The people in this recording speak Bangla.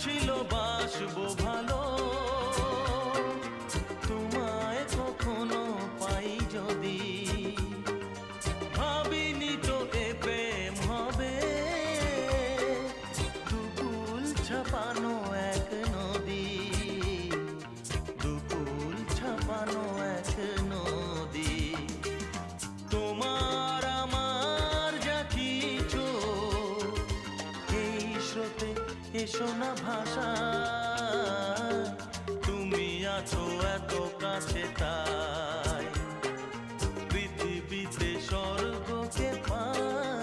ছিল বাসবো ভালো, তোমায় কখনো পাই যদি। ভাবিনি তো এ প্রেম হবে, দুকুল ছাপানো এক নদী, দুকুল ছাপানো এক নদী। তোমার আমার যা কিছু এই স্রোতে এসো না ভাষা, তুমি আছো এত কাছে তাই পৃথিবীতে স্বর্গকে পাই।